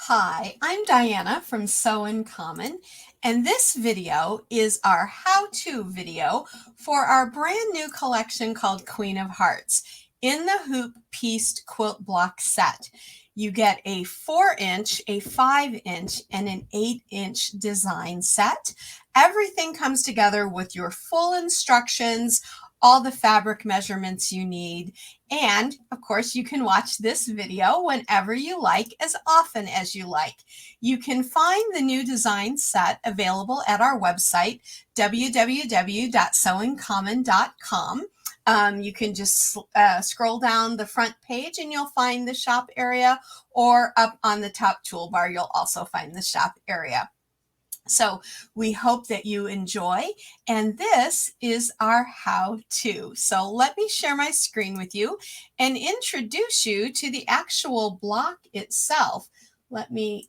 Hi, I'm Diana from Sew in Common, and this video is our how-to video for our brand new collection called Queen of Hearts in the Hoop Pieced Quilt Block Set. You get a 4-inch, a 5-inch, and an 8-inch design set. Everything comes together with your full instructions, all the fabric measurements you need, and of course, you can watch this video whenever you like, as often as you like. You can find the new design set available at our website, www.sewingcommon.com. You can just scroll down the front page and you'll find the shop area, or up on the top toolbar, you'll also find the shop area. So we hope that you enjoy, and this is our how-to. So let me share my screen with you and introduce you to the actual block itself. Let me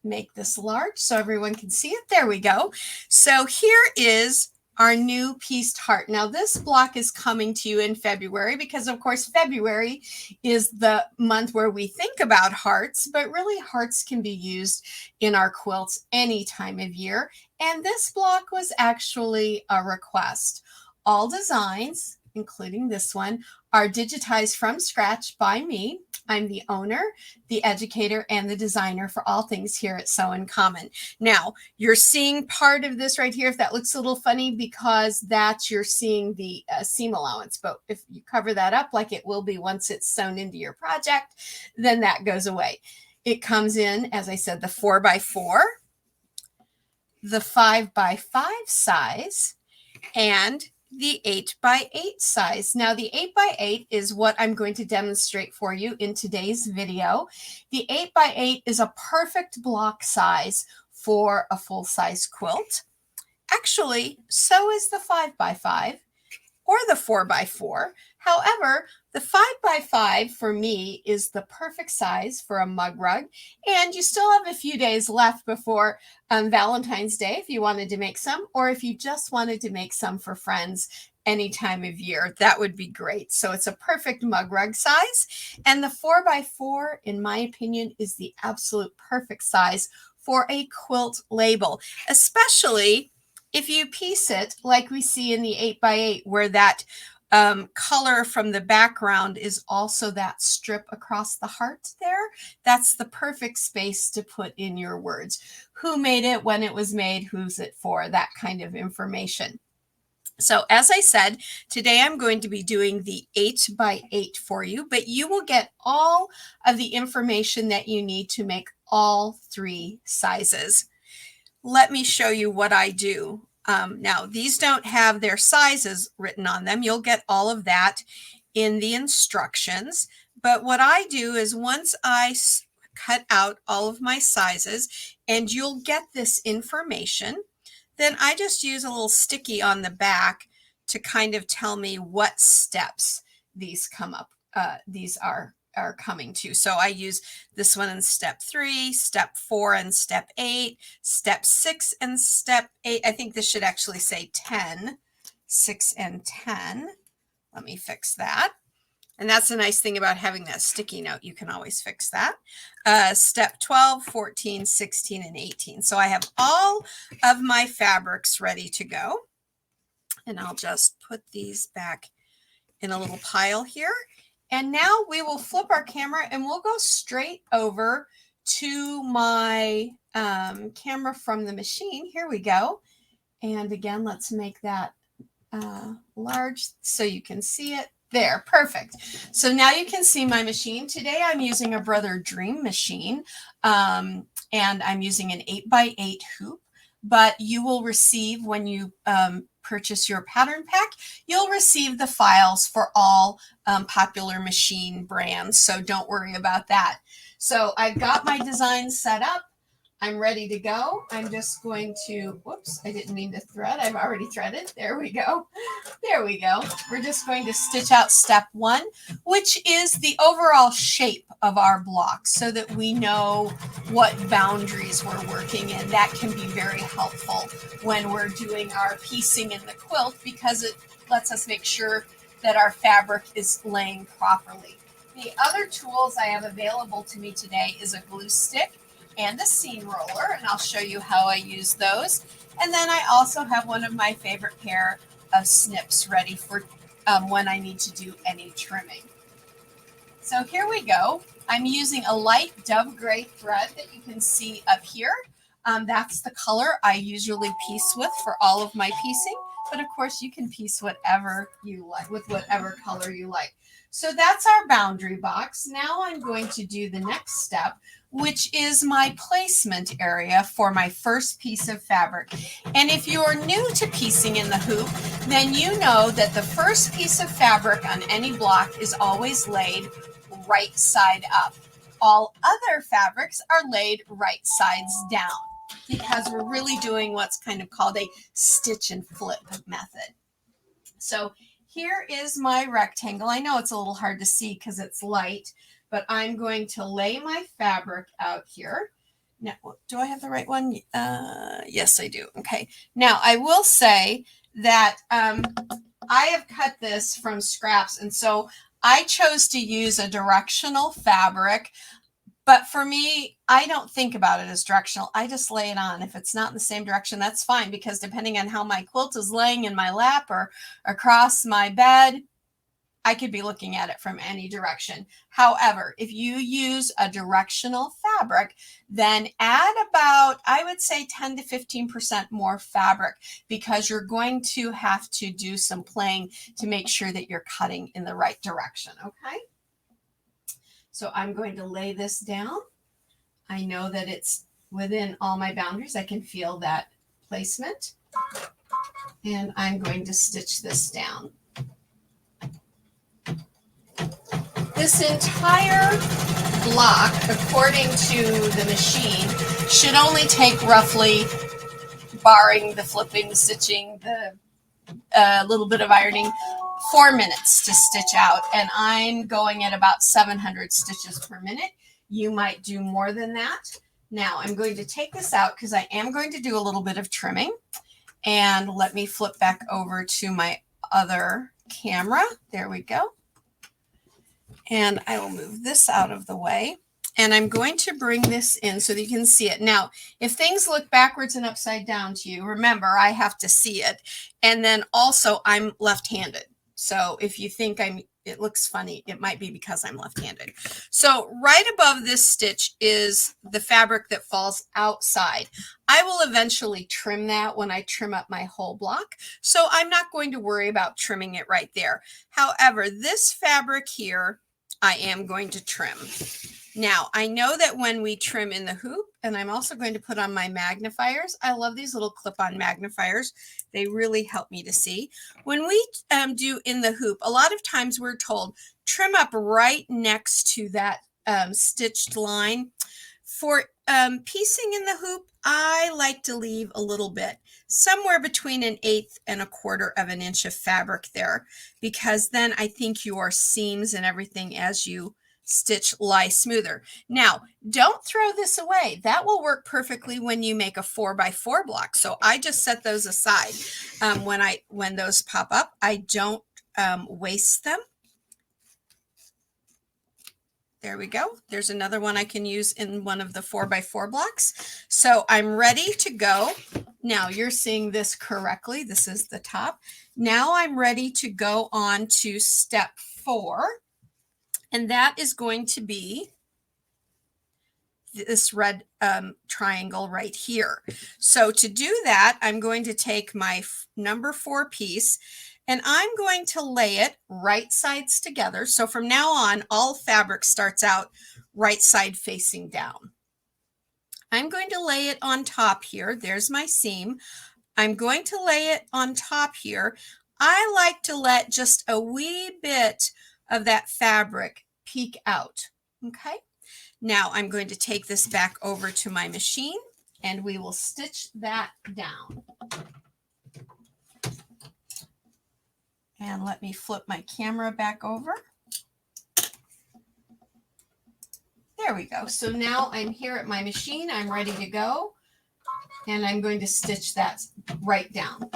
make this large so everyone can see it. There we go. So here is our new pieced heart. Now this block is coming to you in February because of course February is the month where we think about hearts, but really hearts can be used in our quilts any time of year. And this block was actually a request. All designs, including this one, are digitized from scratch by me. I'm the owner, the educator, and the designer for all things here at Sew in Common. Now, you're seeing part of this right here. If that looks a little funny, because you're seeing the seam allowance. But if you cover that up like it will be once it's sewn into your project, then that goes away. It comes in, as I said, the 4x4, the 5x5 size, and the 8x8 size. Now the 8x8 is what I'm going to demonstrate for you in today's video. The 8x8 is a perfect block size for a full-size quilt. Actually, so is the 5x5 or the 4x4. However, the 5x5 for me is the perfect size for a mug rug, and you still have a few days left before Valentine's Day if you wanted to make some, or if you just wanted to make some for friends any time of year, that would be great. So it's a perfect mug rug size, and the 4x4, in my opinion, is the absolute perfect size for a quilt label, especially if you piece it like we see in the 8x8, where that color from the background is also that strip across the heart there. That's the perfect space to put in your words. Who made it, when it was made, who's it for, that kind of information. So as I said, today I'm going to be doing the 8x8 for you, but you will get all of the information that you need to make all three sizes. Let me show you what I do. Now, these don't have their sizes written on them. You'll get all of that in the instructions. But what I do is once I cut out all of my sizes, and you'll get this information, then I just use a little sticky on the back to kind of tell me what steps these are coming to. So I use this one in step 3, step 4, and step 8, step 6 and step 8. I think this should actually say 10, 6 and 10. Let me fix that. And that's the nice thing about having that sticky note. You can always fix that. Step 12, 14, 16, and 18. So I have all of my fabrics ready to go. And I'll just put these back in a little pile here. And now we will flip our camera and we'll go straight over to my camera from the machine. Here we go. And again, let's make that large so you can see it. There, perfect. So now you can see my machine. Today I'm using a Brother Dream machine, and I'm using an 8x8 hoop, but you will receive, when you purchase your pattern pack, you'll receive the files for all popular machine brands, so don't worry about that. So I've got my design set up. I'm ready to go. I'm just going to, whoops, I didn't mean to thread. I've already threaded. There we go. There we go. We're just going to stitch out step 1, which is the overall shape of our block so that we know what boundaries we're working in. That can be very helpful when we're doing our piecing in the quilt because it lets us make sure that our fabric is laying properly. The other tools I have available to me today is a glue stick. and a seam roller, and I'll show you how I use those. And then I also have one of my favorite pair of snips ready for when I need to do any trimming. So here we go. I'm using a light dove gray thread that you can see up here. That's the color I usually piece with for all of my piecing. But of course you can piece whatever you like with whatever color you like. So that's our boundary box. Now I'm going to do the next step, which is my placement area for my first piece of fabric. And if you're new to piecing in the hoop, then you know that the first piece of fabric on any block is always laid right side up. All other fabrics are laid right sides down because we're really doing what's kind of called a stitch and flip method. So here is my rectangle. I know it's a little hard to see because it's light, but I'm going to lay my fabric out here. Now, do I have the right one? Yes, I do. Okay. Now, I will say that I have cut this from scraps, and so I chose to use a directional fabric. But for me, I don't think about it as directional. I just lay it on. If it's not in the same direction, that's fine, because depending on how my quilt is laying in my lap or across my bed, I could be looking at it from any direction. However, if you use a directional fabric, then add about, I would say 10 to 15% more fabric, because you're going to have to do some playing to make sure that you're cutting in the right direction, okay? So I'm going to lay this down. I know that it's within all my boundaries. I can feel that placement. And I'm going to stitch this down. This entire block, according to the machine, should only take roughly, barring the flipping, the stitching, the little bit of ironing, 4 minutes to stitch out, and I'm going at about 700 stitches per minute. You might do more than that. Now I'm going to take this out because I am going to do a little bit of trimming, and let me flip back over to my other camera. There we go. And I will move this out of the way, and I'm going to bring this in so that you can see it. Now, if things look backwards and upside down to you, remember, I have to see it. And then also I'm left-handed. So if you think it looks funny, it might be because I'm left-handed. So right above this stitch is the fabric that falls outside. I will eventually trim that when I trim up my whole block. So I'm not going to worry about trimming it right there. However, this fabric here, I am going to trim. Now, I know that when we trim in the hoop, and I'm also going to put on my magnifiers. I love these little clip-on magnifiers. They really help me to see. When we do in the hoop, a lot of times we're told, trim up right next to that stitched line. For piecing in the hoop, I like to leave a little bit, somewhere between 1/8 and 1/4 of an inch of fabric there, because then I think your seams and everything as you stitch lie smoother. Now, don't throw this away. That will work perfectly when you make a 4x4 block. So I just set those aside. When those pop up, I don't waste them. There we go. There's another one I can use in one of the 4x4 blocks. So I'm ready to go. Now you're seeing this correctly. This is the top. Now I'm ready to go on to step 4. And that is going to be this red triangle right here. So to do that, I'm going to take my number 4 piece, and I'm going to lay it right sides together. So from now on, all fabric starts out right side facing down. I'm going to lay it on top here. There's my seam. I'm going to lay it on top here. I like to let just a wee bit of that fabric peek out. Okay. Now I'm going to take this back over to my machine, and we will stitch that down. And let me flip my camera back over. There we go. So now I'm here at my machine. I'm ready to go. And I'm going to stitch that right down.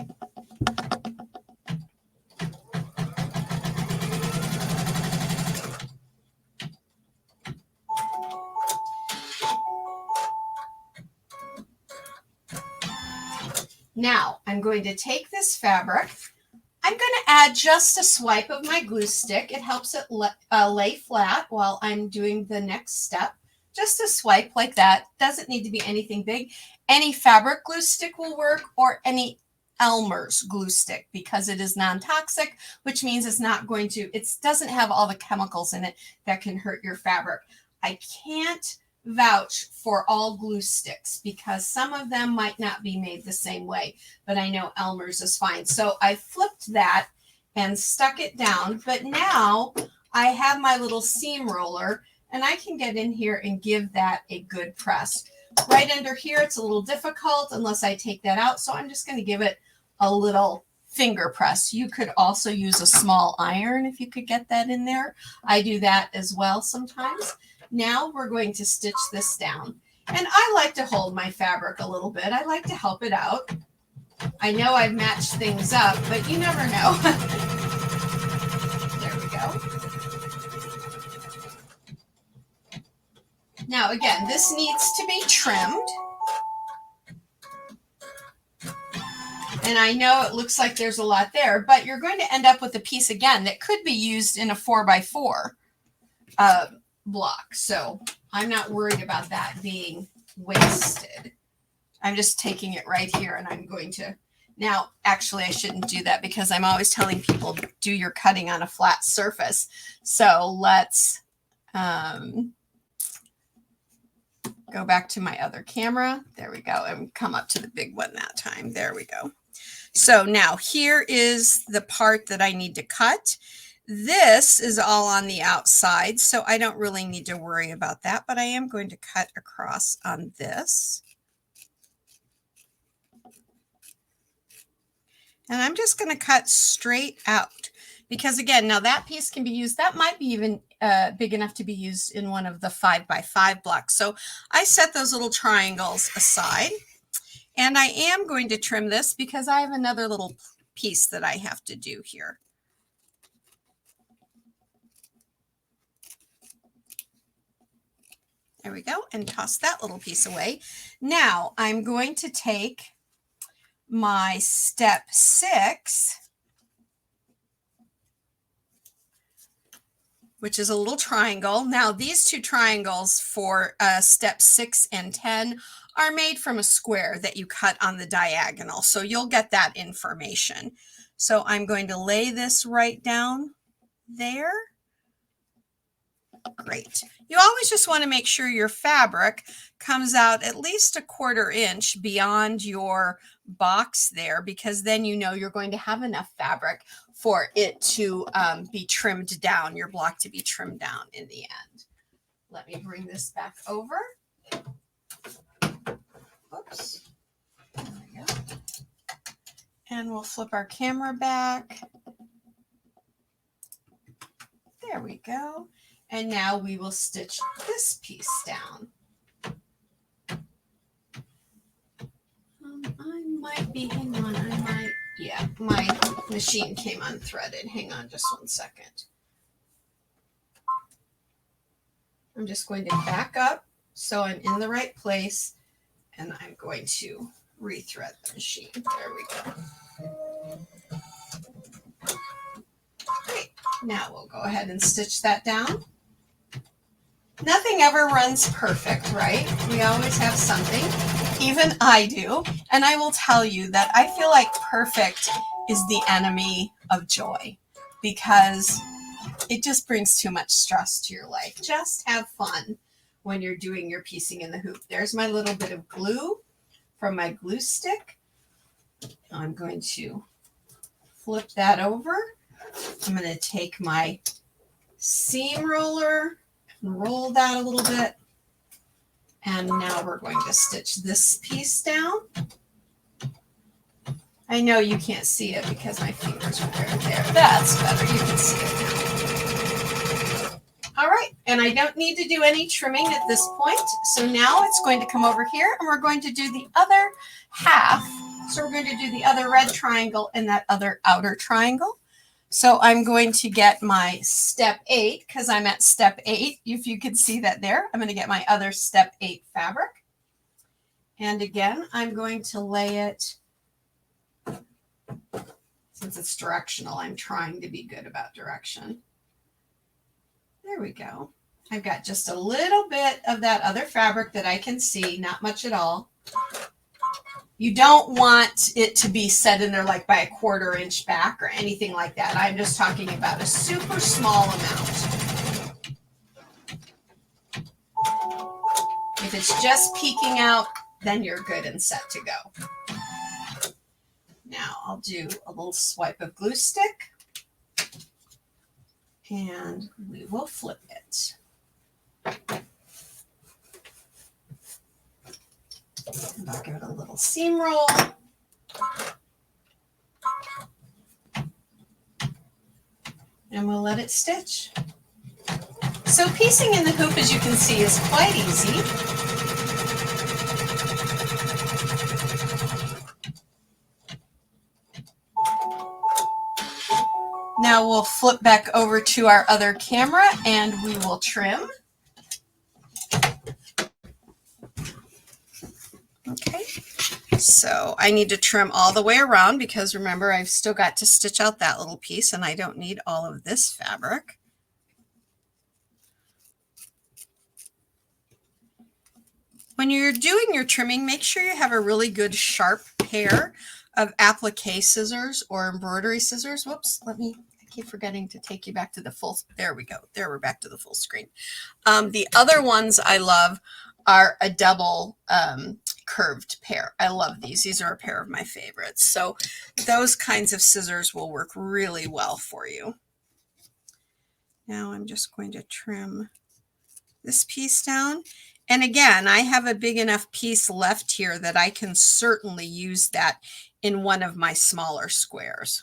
Now I'm going to take this fabric. I'm going to add just a swipe of my glue stick. It helps it lay flat while I'm doing the next step. Just a swipe like that. Doesn't need to be anything big. Any fabric glue stick will work, or any Elmer's glue stick, because it is non-toxic, which means it's not going to, it doesn't have all the chemicals in it that can hurt your fabric. I can't vouch for all glue sticks because some of them might not be made the same way, but I know Elmer's is fine. So I flipped that and stuck it down, but now I have my little seam roller and I can get in here and give that a good press. Right under here, it's a little difficult unless I take that out, so I'm just going to give it a little finger press. You could also use a small iron if you could get that in there. I do that as well sometimes. Now we're going to stitch this down. And I like to hold my fabric a little bit. I like to help it out. I know I've matched things up, but you never know. There we go. Now again, this needs to be trimmed. And I know it looks like there's a lot there, but you're going to end up with a piece again that could be used in a 4x4 block. So I'm not worried about that being wasted. I'm just taking it right here and I'm going to, now actually I shouldn't do that because I'm always telling people do your cutting on a flat surface. So let's go back to my other camera. There we go. And come up to the big one that time. There we go. So now here is the part that I need to cut. This is all on the outside, so I don't really need to worry about that, but I am going to cut across on this. And I'm just going to cut straight out because again, now that piece can be used, that might be even big enough to be used in one of the 5x5 blocks. So I set those little triangles aside. And I am going to trim this because I have another little piece that I have to do here. There we go, and toss that little piece away. Now I'm going to take my step 6, which is a little triangle. Now these two triangles for step 6 and 10 are made from a square that you cut on the diagonal. So you'll get that information. So I'm going to lay this right down there. Great. You always just want to make sure your fabric comes out at least a 1/4 inch beyond your box there, because then you know you're going to have enough fabric for it to be trimmed down, your block to be trimmed down in the end. Let me bring this back over. Oops. There we go. And we'll flip our camera back. There we go. And now we will stitch this piece down. I might be, hang on, yeah, my machine came unthreaded. Hang on just one second. I'm just going to back up so I'm in the right place, and I'm going to rethread the machine. There we go. Great. Now we'll go ahead and stitch that down. Nothing ever runs perfect, right? We always have something. Even I do. And I will tell you that I feel like perfect is the enemy of joy because it just brings too much stress to your life. Just have fun when you're doing your piecing in the hoop. There's my little bit of glue from my glue stick. I'm going to flip that over. I'm going to take my seam roller and roll that a little bit. And now we're going to stitch this piece down. I know you can't see it because my fingers are there. That's better. You can see it now. All right. And I don't need to do any trimming at this point. So now it's going to come over here and we're going to do the other half. So we're going to do the other red triangle and that other outer triangle. So I'm going to get my step 8 because I'm at step 8. If you can see that there, I'm going to get my other step 8 fabric. And again, I'm going to lay it Since it's directional, I'm trying to be good about direction. There we go. I've got just a little bit of that other fabric that I can see, not much at all. You don't want it to be set in there like by a 1/4 inch back or anything like that. I'm just talking about a super small amount. If it's just peeking out, then you're good and set to go. Now I'll do a little swipe of glue stick and we will flip it. And I'll give it a little seam roll. And we'll let it stitch. So piecing in the hoop, as you can see, is quite easy. Now we'll flip back over to our other camera and we will trim. Okay, so I need to trim all the way around because remember I've still got to stitch out that little piece and I don't need all of this fabric. When you're doing your trimming, make sure you have a really good sharp pair of applique scissors or embroidery scissors. Whoops, I keep forgetting to take you back to the full, there we go. There, we're back to the full screen. The other ones I love are a double curved pair. I love these. These are a pair of my favorites. So those kinds of scissors will work really well for you. Now I'm just going to trim this piece down. And again, I have a big enough piece left here that I can certainly use that in one of my smaller squares.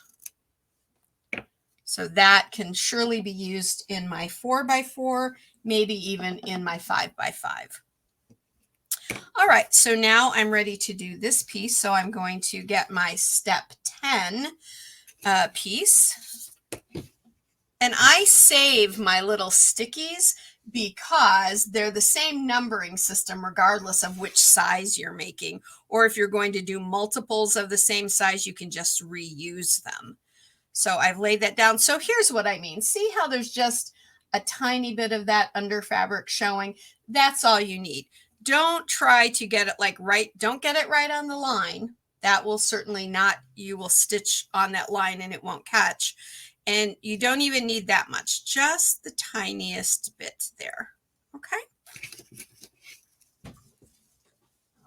So that can surely be used in my 4x4, maybe even in my 5x5. All right, so now I'm ready to do this piece. So I'm going to get my step 10 piece. And I save my little stickies because they're the same numbering system regardless of which size you're making. Or if you're going to do multiples of the same size, you can just reuse them. So I've laid that down. So here's what I mean. See how there's just a tiny bit of that under fabric showing? That's all you need. Don't try to get it like right. Don't get it right on the line. That will certainly not, you will stitch on that line and it won't catch. And you don't even need that much, just the tiniest bit there. Okay.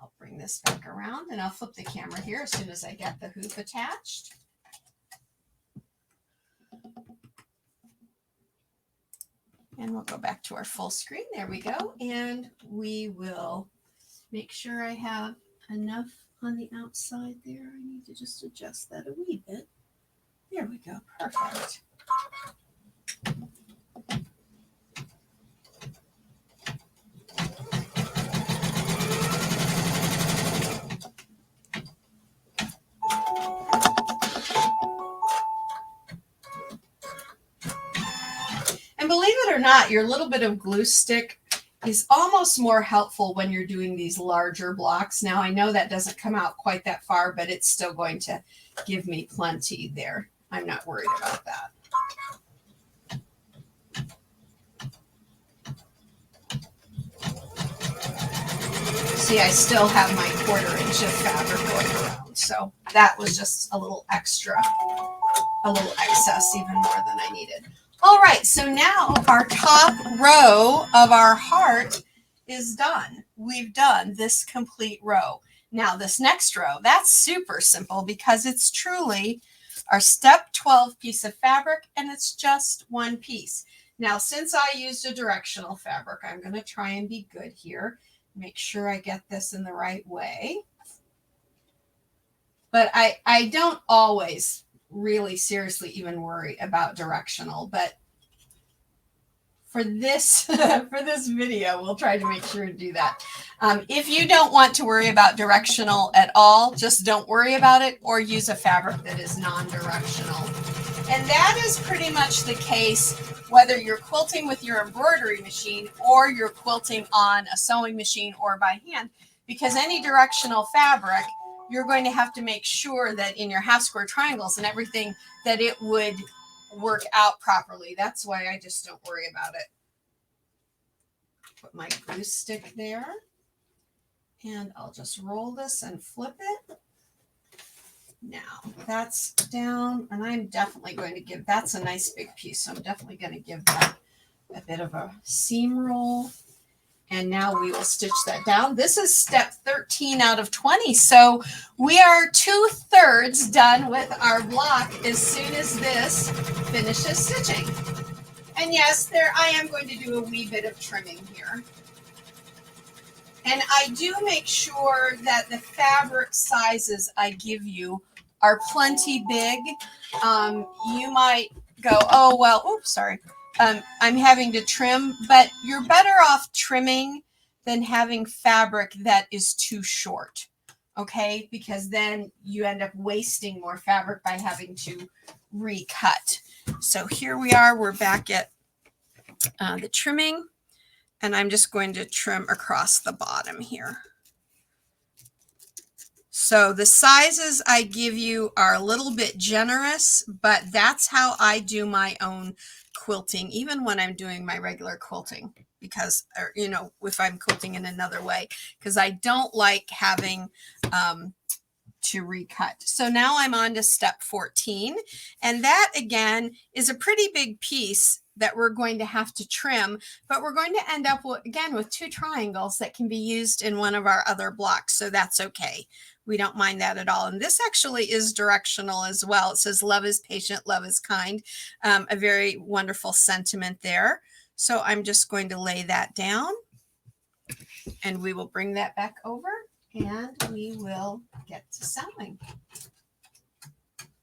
I'll bring this back around and I'll flip the camera here as soon as I get the hoop attached. And we'll go back to our full screen. There we go. And we will make sure I have enough on the outside there. I need to just adjust that a wee bit. There we go. Perfect. And believe it or not, your little bit of glue stick is almost more helpful when you're doing these larger blocks. Now, I know that doesn't come out quite that far, but it's still going to give me plenty there. I'm not worried about that. See, I still have my 1/4 inch of fabric going around. So that was just a little extra, a little excess, even more than I needed. All right, so now our top row of our heart is done. We've done this complete row. Now this next row, that's super simple because it's truly our step 12 piece of fabric and it's just one piece. Now, since I used a directional fabric, I'm going to try and be good here. Make sure I get this in the right way. But I don't always really seriously even worry about directional, but for this video, we'll try to make sure to do that. If you don't want to worry about directional at all, just don't worry about it or use a fabric that is non-directional. And that is pretty much the case whether you're quilting with your embroidery machine or you're quilting on a sewing machine or by hand, because any directional fabric you're going to have to make sure that in your half square triangles and everything that it would work out properly. That's why I just don't worry about it. Put my glue stick there, and I'll just roll this and flip it. Now that's down, and I'm definitely going to give, that's a nice big piece, so I'm definitely going to give that a bit of a seam roll. And now we will stitch that down. This is step 13 out of 20. So we are 2/3 done with our block as soon as this finishes stitching. And yes, I am going to do a wee bit of trimming here. And I do make sure that the fabric sizes I give you are plenty big. You might go, oh, well, oops, sorry. I'm having to trim, but you're better off trimming than having fabric that is too short, okay? Because then you end up wasting more fabric by having to recut. So here we are, we're back at the trimming, and I'm just going to trim across the bottom here. So the sizes I give you are a little bit generous, but that's how I do my own quilting, even when I'm doing my regular quilting, because, or, you know, if I'm quilting in another way, because I don't like having to recut. So now I'm on to step 14, and that again is a pretty big piece that we're going to have to trim, but we're going to end up with, again, with 2 triangles that can be used in one of our other blocks. So that's okay. We don't mind that at all. And this actually is directional as well. It says love is patient, love is kind. A very wonderful sentiment there. So I'm just going to lay that down, and we will bring that back over, and we will get to sewing.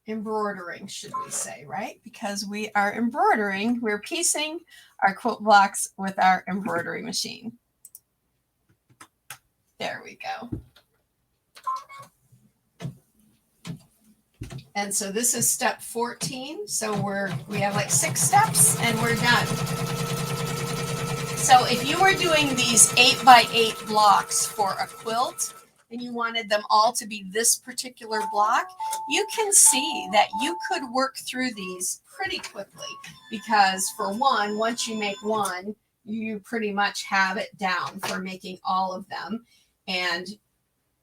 Embroidering, should we say, right? Because we are embroidering, we're piecing our quilt blocks with our embroidery machine. There we go. And so this is step 14. So we have like 6 steps and we're done. So if you were doing these 8x8 blocks for a quilt and you wanted them all to be this particular block, you can see that you could work through these pretty quickly, because for one, once you make one, you pretty much have it down for making all of them. And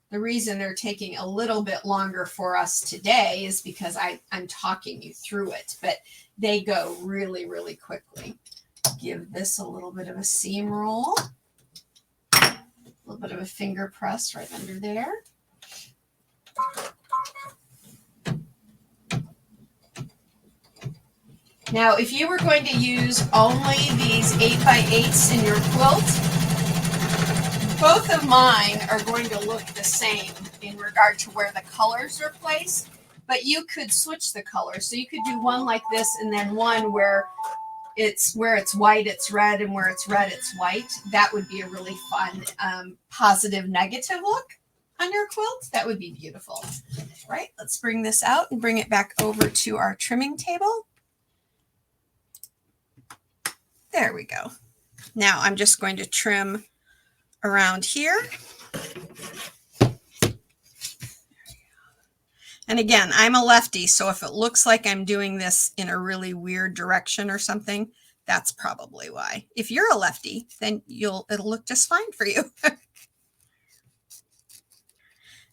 the reason they're taking a little bit longer for us today is because I'm talking you through it, but they go really, really quickly. Give this a little bit of a seam roll, a little bit of a finger press right under there. Now, if you were going to use only these 8x8s in your quilt, both of mine are going to look the same in regard to where the colors are placed, but you could switch the colors. So you could do one like this and then one where it's white, it's red, and where it's red, it's white. That would be a really fun positive, negative look on your quilt. That would be beautiful. Right, let's bring this out and bring it back over to our trimming table. There we go. Now I'm just going to trim around here. And again, I'm a lefty, so if it looks like I'm doing this in a really weird direction or something, that's probably why. If you're a lefty, then it'll look just fine for you.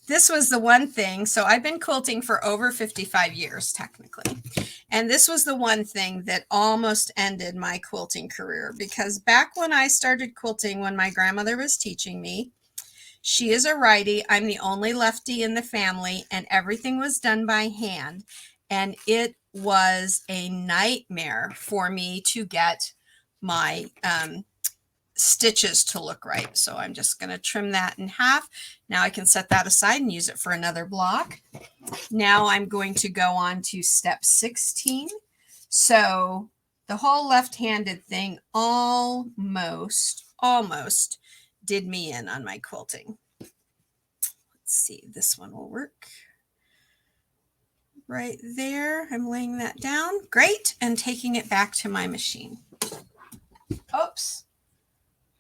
This was the one thing. So I've been quilting for over 55 years, technically. And this was the one thing that almost ended my quilting career, because back when I started quilting, when my grandmother was teaching me, she is a righty, I'm the only lefty in the family, and everything was done by hand. And it was a nightmare for me to get my stitches to look right. So I'm just going to trim that in half. Now I can set that aside and use it for another block. Now I'm going to go on to step 16. So the whole left-handed thing almost did me in on my quilting. Let's see, this one will work right there. I'm laying that down. Great. And taking it back to my machine. Oops.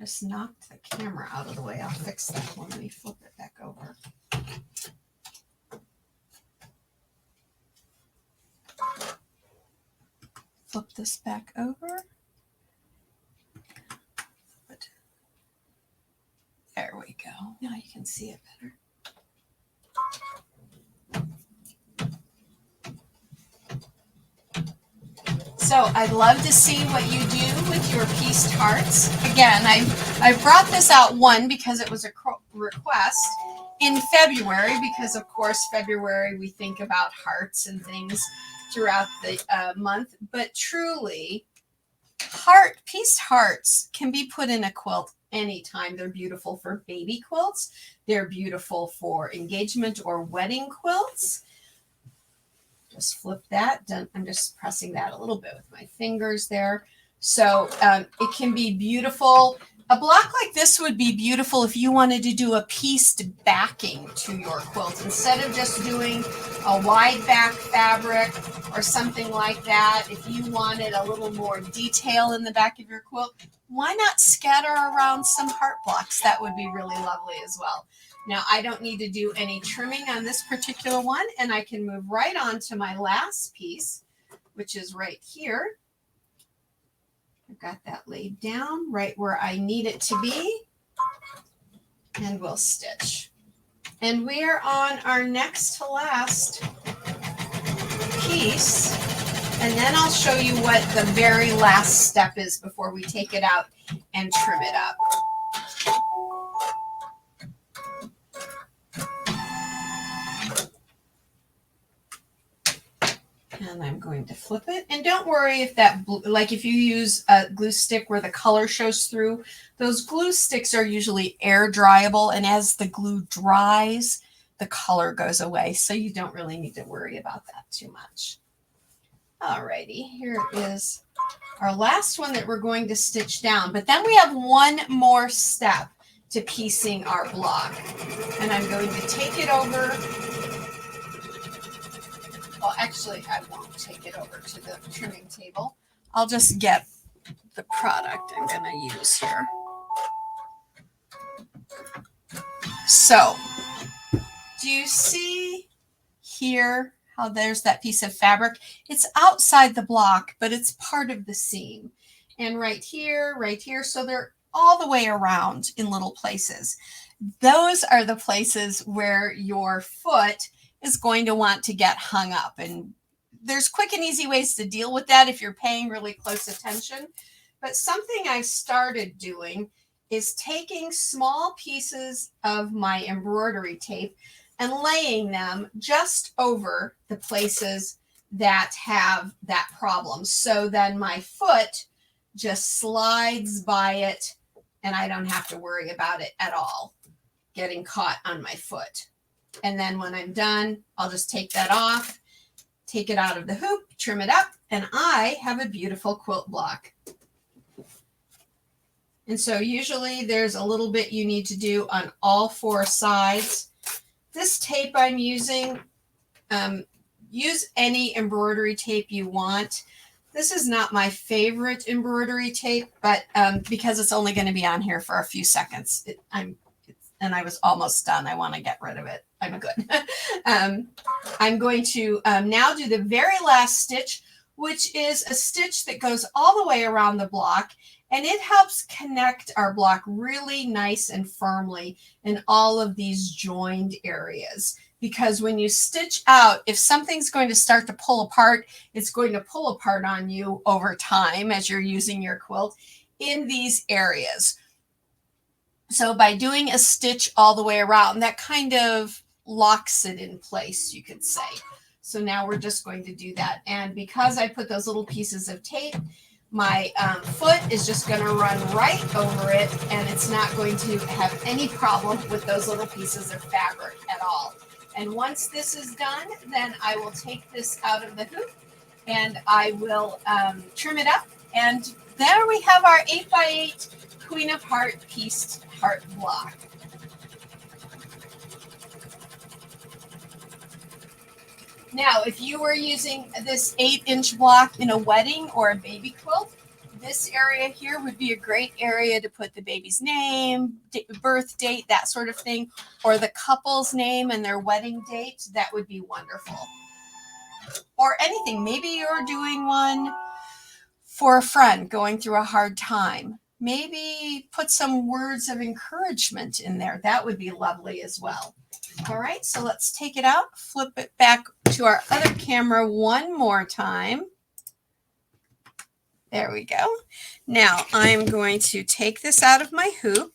Just knocked the camera out of the way. I'll fix that one. Let me flip it back over. flip this back over. There we go. Now you can see it better. So I'd love to see what you do with your pieced hearts. Again, I brought this out because it was a request in February, because of course February we think about hearts and things throughout the month. But truly, pieced hearts can be put in a quilt anytime. They're beautiful for baby quilts. They're beautiful for engagement or wedding quilts. Just flip that. I'm just pressing that a little bit with my fingers there. So it can be beautiful. A block like this would be beautiful if you wanted to do a pieced backing to your quilt. Instead of just doing a wide back fabric or something like that, if you wanted a little more detail in the back of your quilt, why not scatter around some heart blocks? That would be really lovely as well. Now, I don't need to do any trimming on this particular one, and I can move right on to my last piece, which is right here. I've got that laid down right where I need it to be, and we'll stitch. And we are on our next to last piece, and then I'll show you what the very last step is before we take it out and trim it up. And I'm going to flip it. And don't worry if that, like if you use a glue stick where the color shows through, those glue sticks are usually air dryable. And as the glue dries, the color goes away. So you don't really need to worry about that too much. Alrighty, here is our last one that we're going to stitch down. But then we have one more step to piecing our block. And I'm going to take it over. Well, actually, I won't take it over to the trimming table. I'll just get the product I'm going to use here. So, do you see here how there's that piece of fabric? It's outside the block, but it's part of the seam. And right here, so they're all the way around in little places. Those are the places where your foot is going to want to get hung up. And there's quick and easy ways to deal with that if you're paying really close attention. But something I've started doing is taking small pieces of my embroidery tape and laying them just over the places that have that problem. So then my foot just slides by it and I don't have to worry about it at all getting caught on my foot. And then when I'm done, I'll just take that off, take it out of the hoop, trim it up, and I have a beautiful quilt block. And so usually there's a little bit you need to do on all four sides. This tape I'm using, use any embroidery tape you want. This is not my favorite embroidery tape, but because it's only going to be on here for a few seconds, and I was almost done. I want to get rid of it. I'm good. I'm going to now do the very last stitch, which is a stitch that goes all the way around the block, and it helps connect our block really nice and firmly in all of these joined areas. Because when you stitch out, if something's going to start to pull apart, it's going to pull apart on you over time as you're using your quilt in these areas. So by doing a stitch all the way around, that kind of locks it in place, you could say. So now we're just going to do that. And because I put those little pieces of tape, my foot is just going to run right over it, and it's not going to have any problem with those little pieces of fabric at all. And once this is done, then I will take this out of the hoop and I will trim it up. And there we have our 8x8 Queen of Heart pieced heart block. Now, if you were using this 8-inch block in a wedding or a baby quilt, this area here would be a great area to put the baby's name, birth date, that sort of thing, or the couple's name and their wedding date. That would be wonderful. Or anything. Maybe you're doing one for a friend going through a hard time. Maybe put some words of encouragement in there. That would be lovely as well. All right, so let's take it out, flip it back to our other camera one more time. There we go. Now I'm going to take this out of my hoop.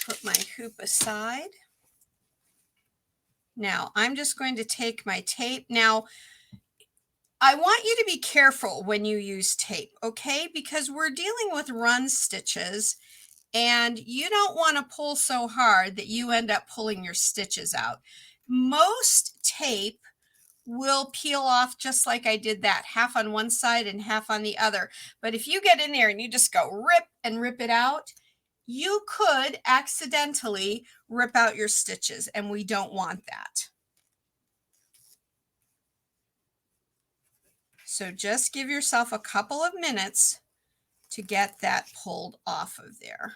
Put my hoop aside. Now I'm just going to take my tape. Now I want you to be careful when you use tape, okay? Because we're dealing with run stitches and you don't want to pull so hard that you end up pulling your stitches out. Most tape will peel off just like I did that, half on one side and half on the other. But if you get in there and you just go rip and rip it out, you could accidentally rip out your stitches, and we don't want that. So just give yourself a couple of minutes to get that pulled off of there.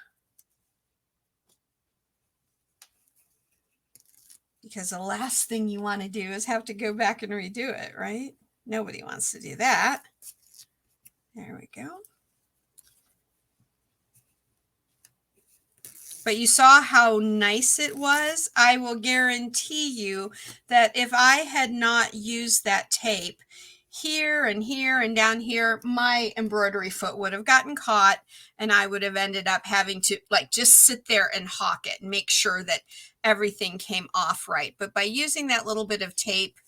Because the last thing you want to do is have to go back and redo it, right? Nobody wants to do that. There we go. But you saw how nice it was. I will guarantee you that if I had not used that tape, here and down here, my embroidery foot would have gotten caught and I would have ended up having to like just sit there and hawk it and make sure that everything came off right. But by using that little bit of tape,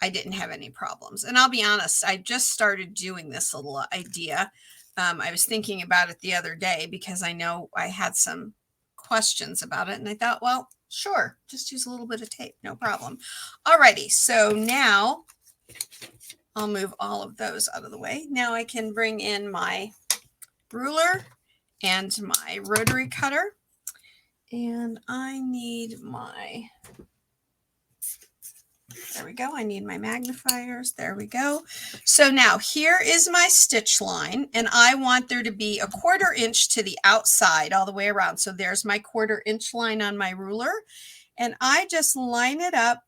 I didn't have any problems. And I'll be honest, I just started doing this little idea. I was thinking about it the other day because I know I had some questions about it and I thought, well, sure, just use a little bit of tape, no problem. Alrighty, so now I'll move all of those out of the way. Now I can bring in my ruler and my rotary cutter. And I need my, there we go. I need my magnifiers. There we go. So now here is my stitch line and I want there to be a 1/4 inch to the outside all the way around. So there's my 1/4 inch line on my ruler and I just line it up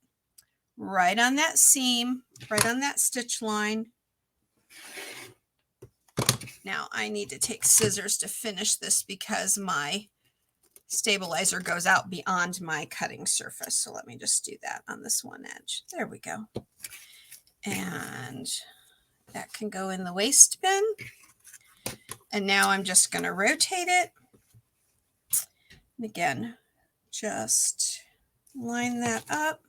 right on that seam, right on that stitch line. Now I need to take scissors to finish this because my stabilizer goes out beyond my cutting surface. So let me just do that on this one edge. There we go. And that can go in the waste bin. And now I'm just going to rotate it. And again, just line that up.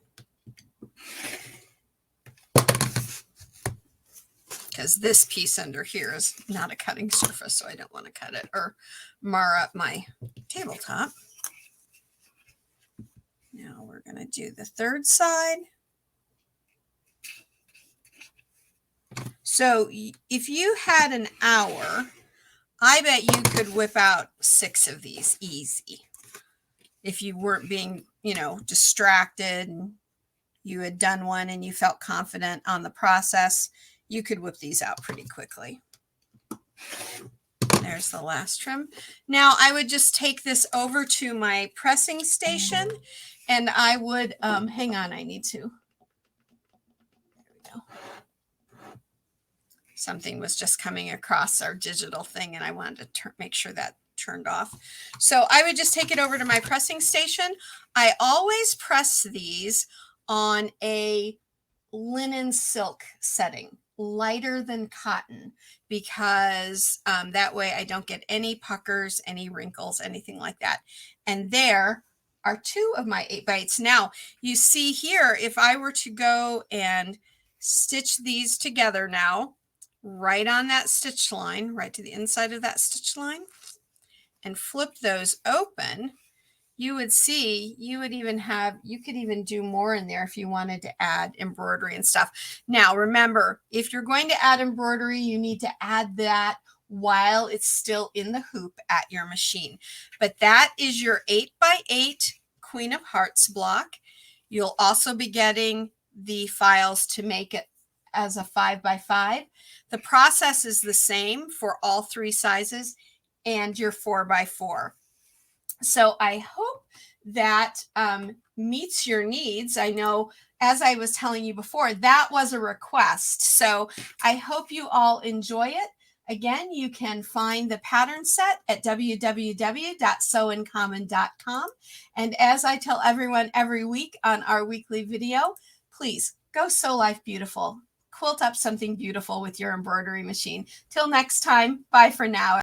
Because this piece under here is not a cutting surface, so I don't want to cut it or mar up my tabletop. Now we're going to do the third side. So if you had an hour, I bet you could whip out 6 of these easy. If you weren't being, distracted and you had done one and you felt confident on the process, you could whip these out pretty quickly. There's the last trim. Now I would just take this over to my pressing station and I would, hang on, I need to, there we go. Something was just coming across our digital thing and I wanted to make sure that turned off. So I would just take it over to my pressing station. I always press these on a linen silk setting, lighter than cotton, because that way I don't get any puckers, any wrinkles, anything like that. And there are 2 of my 8 bites. Now you see here, if I were to go and stitch these together now, right on that stitch line, right to the inside of that stitch line, and flip those open, you would see you could even do more in there if you wanted to add embroidery and stuff. Now, remember, if you're going to add embroidery, you need to add that while it's still in the hoop at your machine. But that is your 8x8 Queen of Hearts block. You'll also be getting the files to make it as a 5x5. The process is the same for all 3 sizes and your 4x4. So I hope that meets your needs. I know, as I was telling you before, that was a request. So I hope you all enjoy it. Again, you can find the pattern set at www.sewincommon.com. And as I tell everyone every week on our weekly video, please go sew life beautiful. Quilt up something beautiful with your embroidery machine. Till next time, bye for now.